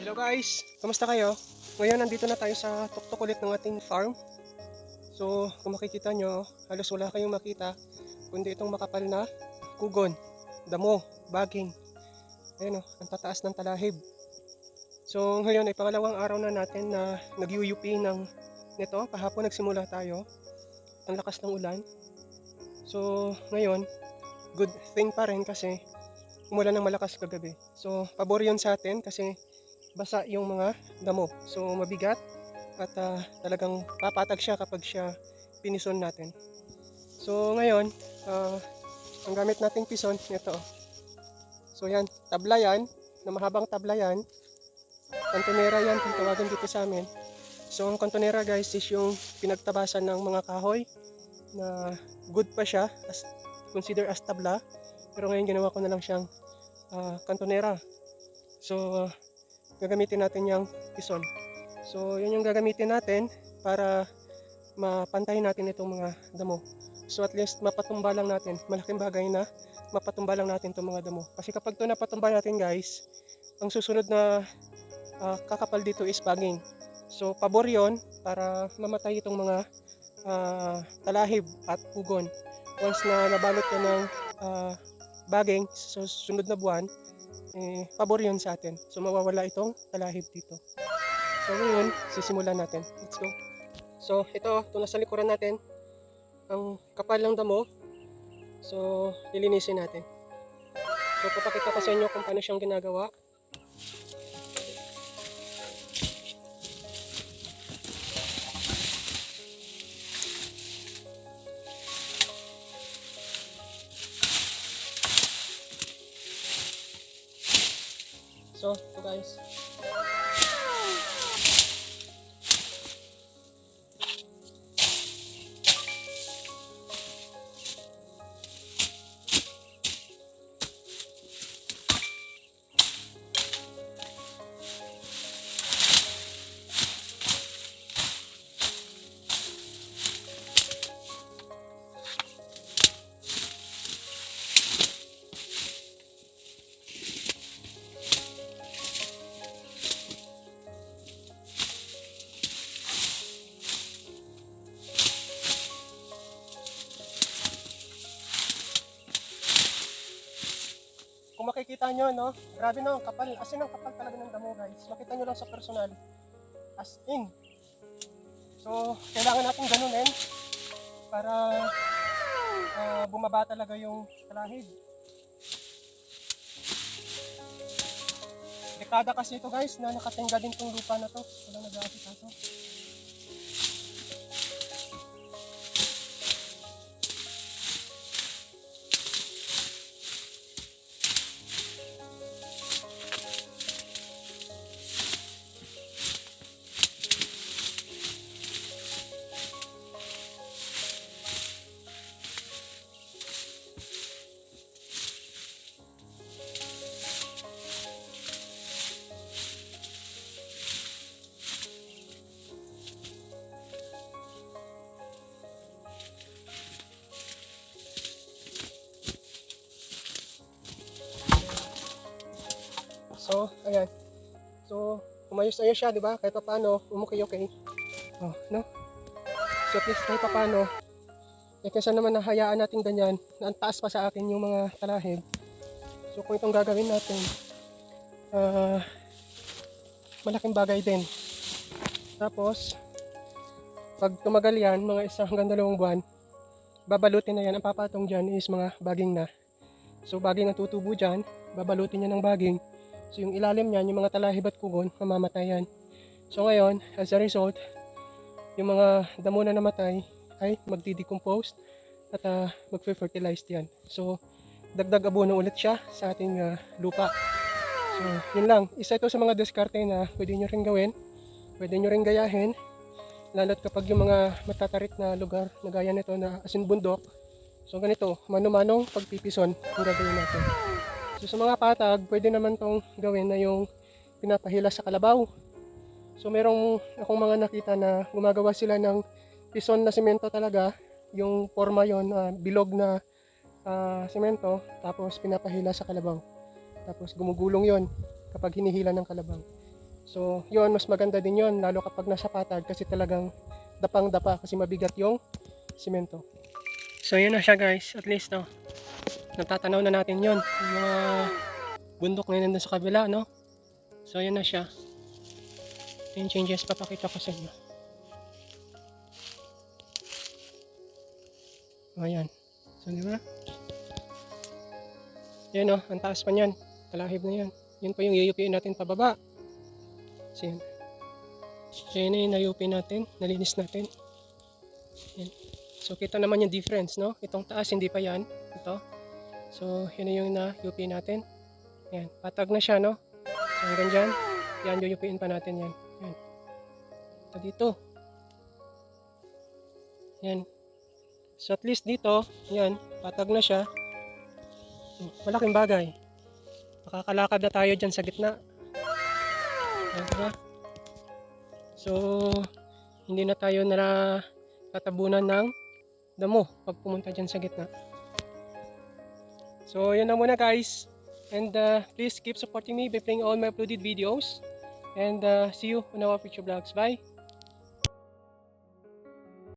Hello guys, kamusta kayo? Ngayon nandito na tayo sa tuktok ulit ng ating farm. So kung makikita nyo, halos wala kayong makita kundi itong makapal na kugon, damo, baging. Ayan o, ang tataas ng talahib. So ngayon ay pangalawang araw na natin na nag-UUP ng nito. Kahapon nagsimula tayo, ang lakas ng ulan. So ngayon, good thing pa rin kasi umulan ng malakas kagabi. So pabor yun sa atin kasi basa yung mga damo. So mabigat at talagang papatag siya kapag siya pinison natin. So ngayon, ang gamit nating pison, ito. So yan, tabla yan, na mahabang tabla yan. Kantonera yan, kung tawagan dito sa amin. So ang kantonera guys is yung pinagtabasan ng mga kahoy na good pa siya, consider as tabla. Pero ngayon ginawa ko na lang siyang kantonera. So gagamitin natin yung pison. So yun yung gagamitin natin para mapantayin natin itong mga damo. So at least mapatumba lang natin. Malaking bagay na mapatumba lang natin itong mga damo. Kasi kapag ito napatumba natin guys, ang susunod na kakapal dito is baging. So pabor yun para mamatay itong mga talahib at pugon. Once na nabalot ka ng baging, so sunod na buwan, pabor yun sa atin. So mawawala itong talahib dito. So ngayon, sisimulan natin. Let's go. So ito nasa likuran natin, ang kapal ng damo. So lilinisin natin. So papakita ko sa inyo kung paano siyang ginagawa. So ito guys. Kung makikita nyo, no? Grabe no, kapal. As in, ang kapal talaga ng damo guys. Makita nyo lang sa personal. As in. So, kailangan natin ganunin para bumaba talaga yung talahib. Dekada kasi ito guys na nakatingga din tong lupa na to. Walang nag-aasikaso. So, ayan. So, umayos-ayos siya, di ba? Kahit pa paano, umukay-okay. Oh, no? So, at least kahit pa paano, kaysa naman nahayaan natin ganyan, na ang taas pa sa akin yung mga talahib. So, kung itong gagawin natin, malaking bagay din. Tapos, pag tumagal yan, mga 1 hanggang 2 buwan, babalutin na yan. Ang papatong dyan is mga baging na. So, baging ang tutubo dyan, babalutin niya ng baging. So yung ilalim niyan, yung mga talahib at kugon, mamamatay yan. So ngayon, as a result, yung mga damo na namatay ay magdi-decompose at magfe-fertilize yan. So dagdag abono ulit siya sa ating lupa. So yun lang, isa ito sa mga diskarte na pwede nyo rin gawin, pwede nyo rin gayahin, lalo't kapag yung mga matatarik na lugar na gaya nito na asin bundok. So ganito, mano-manong pagpipison ang gagawin natin. So sa mga patag, pwede naman tong gawin na yung pinapahila sa kalabaw. So merong akong mga nakita na gumagawa sila ng pison na semento talaga. Yung forma yon, bilog na semento, tapos pinapahila sa kalabaw. Tapos gumugulong yon kapag hinihila ng kalabaw. So, yun, mas maganda din yun, lalo kapag nasa patag kasi talagang dapang-dapa kasi mabigat yung simento. So, yun na siya guys. At least, no, natatanaw na natin yun. Yung mga bundok na yun sa kabila, no? So, yun na siya. Yung changes, papakita ko sa inyo. Ayan. So, di ba? Yan, no, ang taas pa niyan. Talahib na yan. Yun pa yung iuyupiin natin pababa. So, yan. So, yun na yung nayupi natin. Nalinis natin. Yan. So, kita naman yung difference, no? Itong taas, hindi pa yan. Ito. So, yun na yung nayupi natin. Yan. Patag na siya, no? So, hanggang dyan. Yan, yuyupiin pa natin yan. Yan. Ito dito. Yan. So, at least dito, yan. Patag na siya. Malaking bagay. Makakalakad na tayo dyan sa gitna. Yan, diba? So, hindi na tayo tatabunan ng damo pag pumunta dyan sa gitna. So, yun na muna guys. And please keep supporting me by playing all my uploaded videos. And see you on our future vlogs. Bye!